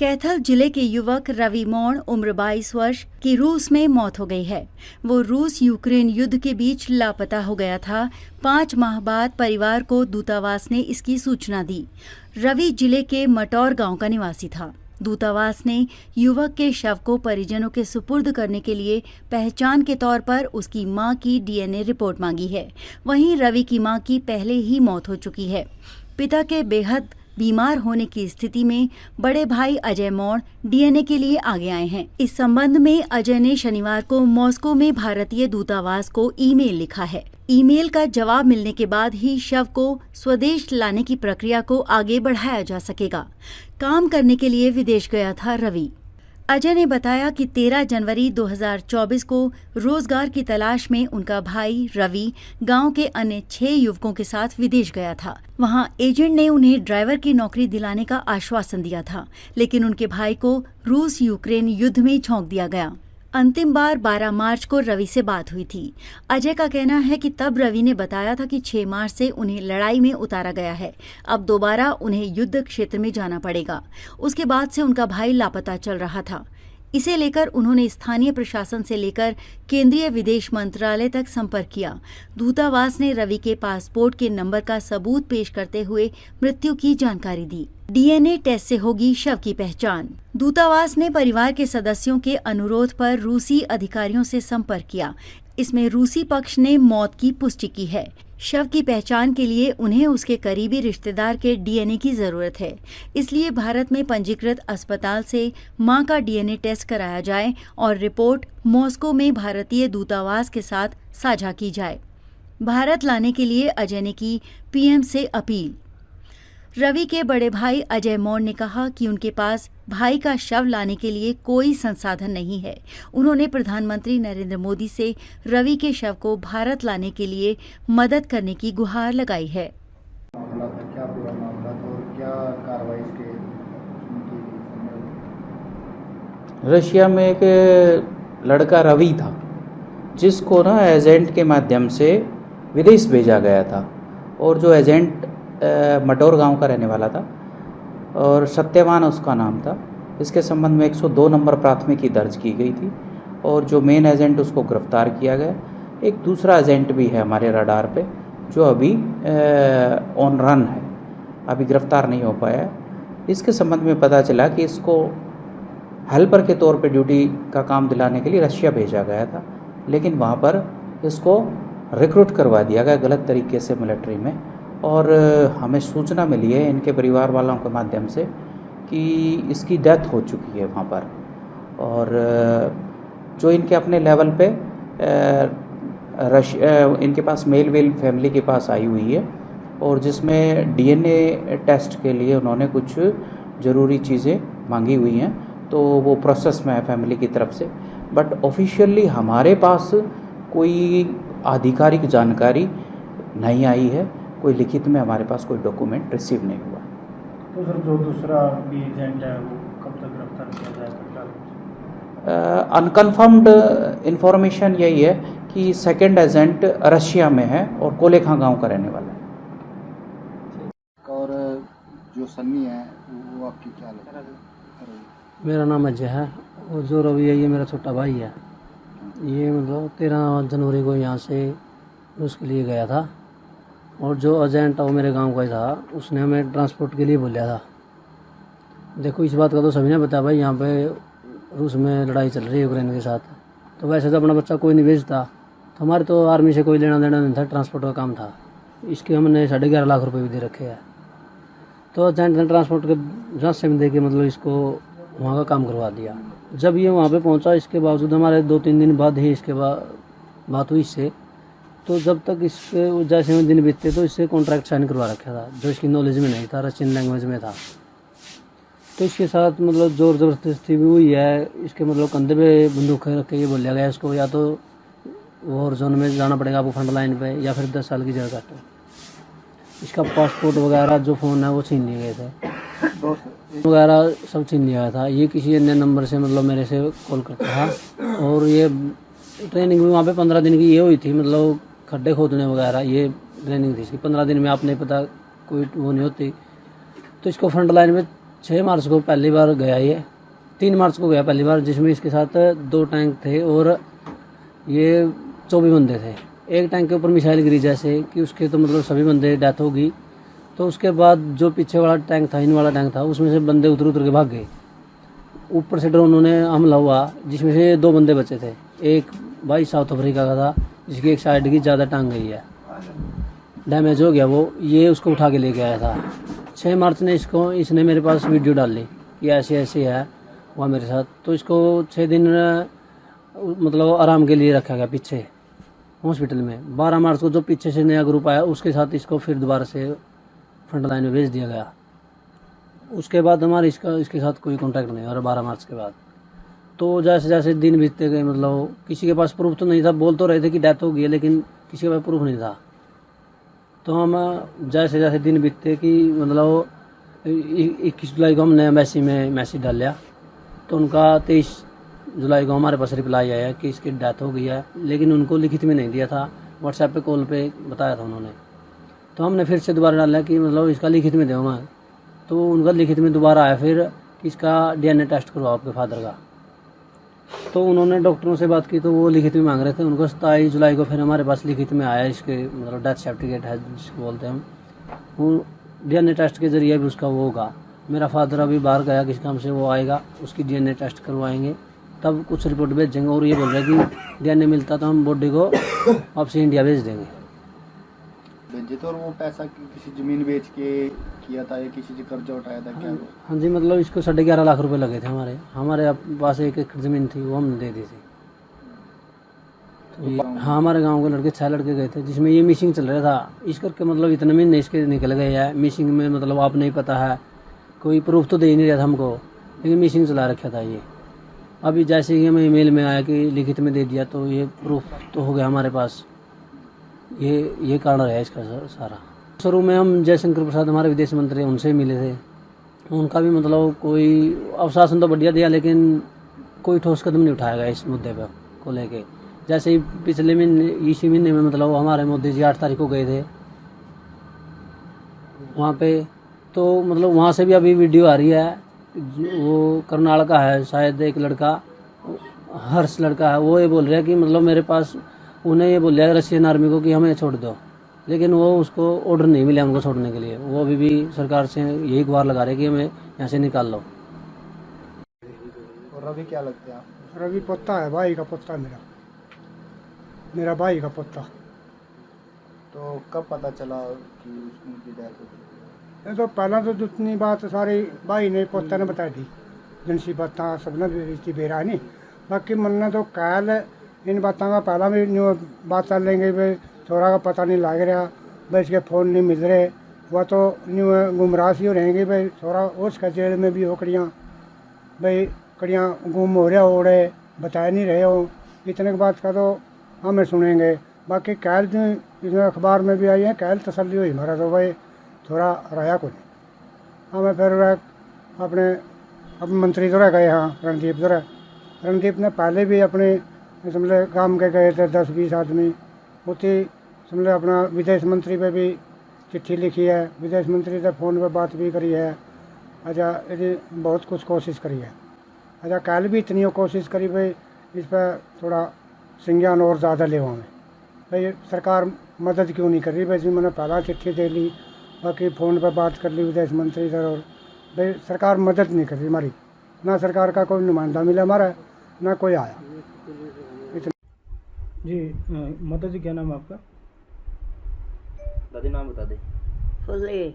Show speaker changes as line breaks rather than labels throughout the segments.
कैथल जिले के युवक रवि मौण उम्र 22 वर्ष की रूस में मौत हो गई है। वो रूस यूक्रेन युद्ध के बीच लापता हो गया था। 5 माह बाद परिवार को दूतावास ने इसकी सूचना दी। रवि जिले के मटौर गांव का निवासी था। दूतावास ने युवक के शव को परिजनों के सुपुर्द करने के लिए पहचान के तौर पर उसकी मां की डीएनए रिपोर्ट मांगी है। वहीं रवि की मां की पहले ही मौत हो चुकी है। पिता के बेहद बीमार होने की स्थिति में बड़े भाई अजय मौण डीएनए के लिए आगे आए हैं। इस संबंध में अजय ने शनिवार को मॉस्को में भारतीय दूतावास को ईमेल लिखा है। ईमेल का जवाब मिलने के बाद ही शव को स्वदेश लाने की प्रक्रिया को आगे बढ़ाया जा सकेगा। काम करने के लिए विदेश गया था रवि। अजय ने बताया कि 13 जनवरी 2024 को रोजगार की तलाश में उनका भाई रवि गांव के अन्य 6 युवकों के साथ विदेश गया था। वहां एजेंट ने उन्हें ड्राइवर की नौकरी दिलाने का आश्वासन दिया था, लेकिन उनके भाई को रूस यूक्रेन युद्ध में झोंक दिया गया। अंतिम बार 12 मार्च को रवि से बात हुई थी। अजय का कहना है कि तब रवि ने बताया था कि 6 मार्च से उन्हें लड़ाई में उतारा गया है। अब दोबारा उन्हें युद्ध क्षेत्र में जाना पड़ेगा। उसके बाद से उनका भाई लापता चल रहा था। इसे लेकर उन्होंने स्थानीय प्रशासन से लेकर केंद्रीय विदेश मंत्रालय तक संपर्क किया। दूतावास ने रवि के पासपोर्ट के नंबर का सबूत पेश करते हुए मृत्यु की जानकारी दी। डीएनए टेस्ट से होगी शव की पहचान। दूतावास ने परिवार के सदस्यों के अनुरोध पर रूसी अधिकारियों से संपर्क किया। इसमें रूसी पक्ष ने मौत की पुष्टि की है। शव की पहचान के लिए उन्हें उसके करीबी रिश्तेदार के डीएनए की जरूरत है। इसलिए भारत में पंजीकृत अस्पताल से मां का डीएनए टेस्ट कराया जाए और रिपोर्ट मॉस्को में भारतीय दूतावास के साथ साझा की जाए। भारत लाने के लिए अजय ने की पीएम से अपील। रवि के बड़े भाई अजय मौण ने कहा कि उनके पास भाई का शव लाने के लिए कोई संसाधन नहीं है। उन्होंने प्रधानमंत्री नरेंद्र मोदी से रवि के शव को भारत लाने के लिए मदद करने की गुहार लगाई है।
क्या पूरा मामला और क्या कार्रवाई
रशिया में एक लड़का रवि था, जिसको ना एजेंट के माध्यम से विदेश भेजा गया था। और जो एजेंट मटौर गांव का रहने वाला था और सत्यवान उसका नाम था। इसके संबंध में 102 नंबर प्राथमिकी दर्ज की गई थी और जो मेन एजेंट उसको गिरफ्तार किया गया। एक दूसरा एजेंट भी है हमारे रडार पे, जो अभी ऑन रन है, अभी गिरफ्तार नहीं हो पाया है। इसके संबंध में पता चला कि इसको हेल्पर के तौर पे ड्यूटी का काम दिलाने के लिए रशिया भेजा गया था, लेकिन वहाँ पर इसको रिक्रूट करवा दिया गया गलत तरीके से मिलिट्री में। और हमें सूचना मिली है इनके परिवार वालों के माध्यम से कि इसकी डेथ हो चुकी है वहाँ पर। और जो इनके अपने लेवल पे इनके पास मेल फैमिली के पास आई हुई है और जिसमें डीएनए टेस्ट के लिए उन्होंने कुछ ज़रूरी चीज़ें मांगी हुई हैं, तो वो प्रोसेस में है फैमिली की तरफ से। बट ऑफिशियली हमारे पास कोई आधिकारिक जानकारी नहीं आई है, कोई लिखित में हमारे पास कोई डॉक्यूमेंट रिसीव नहीं हुआ।
तो सर जो दूसरा भी एजेंट है वो कब तक गिरफ्तार किया जाएगा?
अनकन्फर्म्ड इंफॉर्मेशन यही है कि सेकंड एजेंट रशिया में है और कोलेखा गांव का रहने वाला है।
और जो सन्नी है वो आपकी क्या लगता है?
मेरा नाम अजय है और जो रवि है ये मेरा छोटा भाई है। ये मतलब 13 जनवरी को यहाँ से उसके लिए गया था और जो एजेंट है वो मेरे गांव का ही था। उसने हमें ट्रांसपोर्ट के लिए बोला था। देखो इस बात का तो सभी ने बताया भाई, यहाँ पे रूस में लड़ाई चल रही है यूक्रेन के साथ, तो वैसे तो अपना बच्चा कोई नहीं भेजता। तो हमारे तो आर्मी से कोई लेना देना नहीं था, ट्रांसपोर्ट का काम था। इसके हमने 11.5 लाख रुपये भी दे रखे हैं। तो एजेंट ने ट्रांसपोर्ट के रास्ते में दे के मतलब इसको वहाँ का काम करवा दिया। जब ये वहाँ पे पहुँचा, इसके बावजूद हमारे 2-3 दिन बाद ही इसके बाद बात हुई इससे। तो जब तक इसके जैसे में दिन बीतते तो इससे कॉन्ट्रैक्ट साइन करवा रखा था, जो इसकी नॉलेज में नहीं था, रशियन लैंग्वेज में था। तो इसके साथ मतलब जोर ज़बरदस्ती भी हुई है। इसके मतलब कंधे पे बंदूक रख के ये बोला गया इसको या तो वॉर जोन में जाना पड़ेगा आपको फ्रंट लाइन पे, या फिर 10 साल की जेल काटो। इसका पासपोर्ट वगैरह जो फ़ोन है वो छीन लिए गए थे, वगैरह सब छीन लिया था। ये किसी अन्य नंबर से मतलब मेरे से कॉल करता था। और ये ट्रेनिंग भी वहाँ पे 15 दिन की ये हुई थी, मतलब खड्डे खोदने वगैरह ये ट्रेनिंग थी इसकी। 15 दिन में आपने पता कोई वो नहीं होती। तो इसको फ्रंट लाइन में 6 मार्च को पहली बार गया, ये 3 मार्च को गया पहली बार, जिसमें इसके साथ 2 टैंक थे और ये 24 बंदे थे। एक टैंक के ऊपर मिसाइल गिरी जैसे कि उसके तो मतलब सभी बंदे डेथ होगी। तो उसके बाद जो पीछे वाला टैंक था, इन वाला टैंक था, उसमें से बंदे उतर उतर के भाग गए। ऊपर से ड्रोनों ने हमला हुआ, जिसमें से 2 बंदे बचे थे। एक भाई साउथ अफ्रीका का था, जिसकी एक साइड की ज़्यादा टांग गई है, डैमेज हो गया वो, ये उसको उठा के लेके आया था। 6 मार्च ने इसने मेरे पास वीडियो डाली कि ऐसे ऐसे है हुआ मेरे साथ। तो इसको 6 दिन मतलब आराम के लिए रखा गया पीछे हॉस्पिटल में। 12 मार्च को जो पीछे से नया ग्रुप आया, उसके साथ इसको फिर दोबारा से फ्रंट लाइन में भेज दिया गया। उसके बाद हमारे इसके साथ कोई कांटेक्ट नहीं। और 12 मार्च के बाद तो जैसे जैसे दिन बीतते गए, मतलब किसी के पास प्रूफ तो नहीं था, बोल तो रहे थे कि डेथ हो गई है, लेकिन किसी के पास प्रूफ नहीं था। तो हम जैसे जैसे दिन बीतते कि मतलब 21 जुलाई को हमने एम्बेसी में मैसेज डाल लिया, तो उनका 23 जुलाई को हमारे पास रिप्लाई आया कि इसकी डेथ हो गई है, लेकिन उनको लिखित में नहीं दिया था, व्हाट्सएप पे कॉल पे बताया था उन्होंने। तो हमने फिर से दोबारा डाला कि मतलब इसका लिखित में दूँगा। तो उनका लिखित में दोबारा आया फिर कि इसका DNA टेस्ट करवाओ आपके फादर का। तो उन्होंने डॉक्टरों से बात की, तो वो लिखित में मांग रहे थे। उनको 27 जुलाई को फिर हमारे पास लिखित में आया, इसके मतलब डेथ सर्टिफिकेट है जिसको बोलते हैं हम, वो DNA टेस्ट के जरिए भी उसका वो होगा। मेरा फादर अभी बाहर गया किस काम से, वो आएगा, उसकी DNA टेस्ट करवाएंगे, तब कुछ रिपोर्ट भेजेंगे। और ये बोल रहे हैं कि DNA मिलता तो हम बॉडी को वापस इंडिया भेज देंगे।
तो और वो पैसा किसी ज़मीन बेच के किया था या किसी से कर्जा उठाया था क्या?
हाँ जी, मतलब इसको 11.5 लाख रुपए लगे थे। हमारे पास 1 एकड़ ज़मीन थी, वो हमने दे दी थी। तो हाँ, हमारे गांव के लड़के 6 लड़के गए थे, जिसमें ये मिसिंग चल रहा था। इस करके मतलब इतने महीने इसके निकल गए हैं मिसिंग में। मतलब आप नहीं पता है, कोई प्रूफ तो दे ही नहीं रहा था हमको, लेकिन मिसिंग चला रखा था ये। अभी जैसे ही हमें ईमेल में आया कि लिखित में दे दिया, तो ये प्रूफ तो हो गया हमारे पास। ये कारण है इसका सारा। शुरू में हम जयशंकर प्रसाद हमारे विदेश मंत्री, उनसे मिले थे। उनका भी मतलब कोई आश्वासन तो बढ़िया दिया, लेकिन कोई ठोस कदम नहीं उठाया गया इस मुद्दे पर को लेके। जैसे ही पिछले महीने, इसी महीने में मतलब हमारे मोदी जी 8 तारीख को गए थे वहाँ पे, तो मतलब वहाँ से भी अभी वीडियो आ रही है। वो करनाल का है शायद एक लड़का, हर्ष लड़का है, वो ये बोल रहा है कि मतलब मेरे पास, उन्हें ये बोल रहा है रशियन आर्मी को कि हमें छोड़ दो, लेकिन वो उसको ऑर्डर नहीं मिला उनको छोड़ने के लिए। वो अभी भी सरकार से यही गुहार लगा रहे कि हमें यहाँ से निकाल लो।
और रवि क्या लगते हैं आप?
रवि पोता है, भाई का पोता, मेरा भाई का पोता।
तो कब पता चला कि उनकी डेथ हो गई?
ये तो पहला तो जितनी बात सारी भाई ने पोता ने बताई थी, जिनसी बातें सबने बेचती बेरा नहीं। बाकी मन ने तो कैल इन बातों का पहला भी न्यू बात कर लेंगे भाई, छोरा का पता नहीं लग रहा, भाई इसके फ़ोन नहीं मिल रहे, वह तो न्यू गुमराह सी हो रहेंगे भाई। छोरा उसका जेल में भी हो कड़ियाँ, भाई कड़ियाँ गुम हो रहा हो रहे, बता नहीं रहे हो। इतने के बाद का तो हमें सुनेंगे। बाकी कैल जो इसमें अखबार में भी आई है, कैल तसल्ली हुई हमारा तो भाई थोड़ा रहा कुछ। हमें फिर अपने मंत्री तो रह गए, हाँ रणदीप तो रह, रणदीप ने पहले भी अपने समझे काम के गए थे 10-20 आदमी, उतनी समझे अपना विदेश मंत्री पे भी चिट्ठी लिखी है, विदेश मंत्री से फ़ोन पे बात भी करी है। अच्छा, ये बहुत कुछ कोशिश करी है। अच्छा, कल भी इतनी कोशिश करी भाई इस पर थोड़ा संज्ञान और ज़्यादा ले हमें भाई। सरकार मदद क्यों नहीं कर रही भाई? जी मैंने पहला चिट्ठी दे ली, बाकी फ़ोन पर बात कर ली विदेश मंत्री से, और भाई सरकार मदद नहीं कर रही हमारी। ना सरकार का कोई नुमाइंदा मिला हमारा, ना कोई आया।
जी माता जी, क्या नाम है आपका?
दादी नाम बता दे।
फुले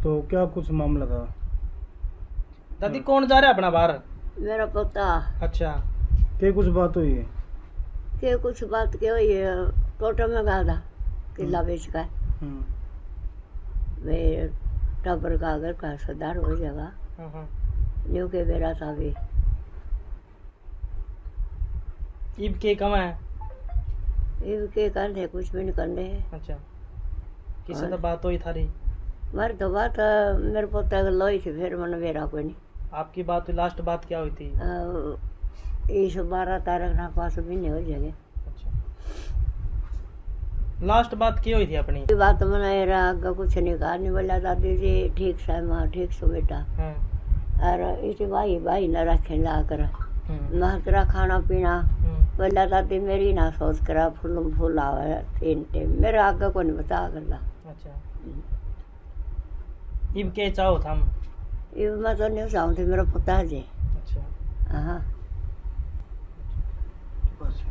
तो क्या कुछ मामला था?
दादी कौन जा रहा है अपना बाहर?
मेरा पोता
अच्छा,
क्या कुछ बात हुई है?
के कुछ बात के हुई है, टोटो में गा था किला बेच का वे टबर का अगर का सुधार हो जाएगा न्यू के बेरा था भी
ईब के कम है।
इब के करने कुछ भी नहीं करने है।
अच्छा, किससे तो बात हुई थारी?
मर तो बात मेरे पोता का लोई थी, फिर मन बेरा कोई नहीं।
आपकी बात हुई, लास्ट बात क्या हुई थी?
इस 12 तारीख ना 5 महीने हो जाएंगे।
अच्छा, लास्ट बात की हुई थी अपनी?
ये बात मैंने आगे कुछ नहीं कहा, नहीं बोला दादी जी ठीक से माँ ठीक से बेटा। और इसे भाई भाई न रखे ला कर मैं तेरा खाना पीना बोला दादी मेरी ना सोच करा फूल आवे 3 टाइम मेरे आगे को नहीं बता करला।
अच्छा, इब के चाहो था हम?
ये मैं तो नहीं चाहूँ थी मेरा पुता जी।
अच्छा,
हाँ।
बस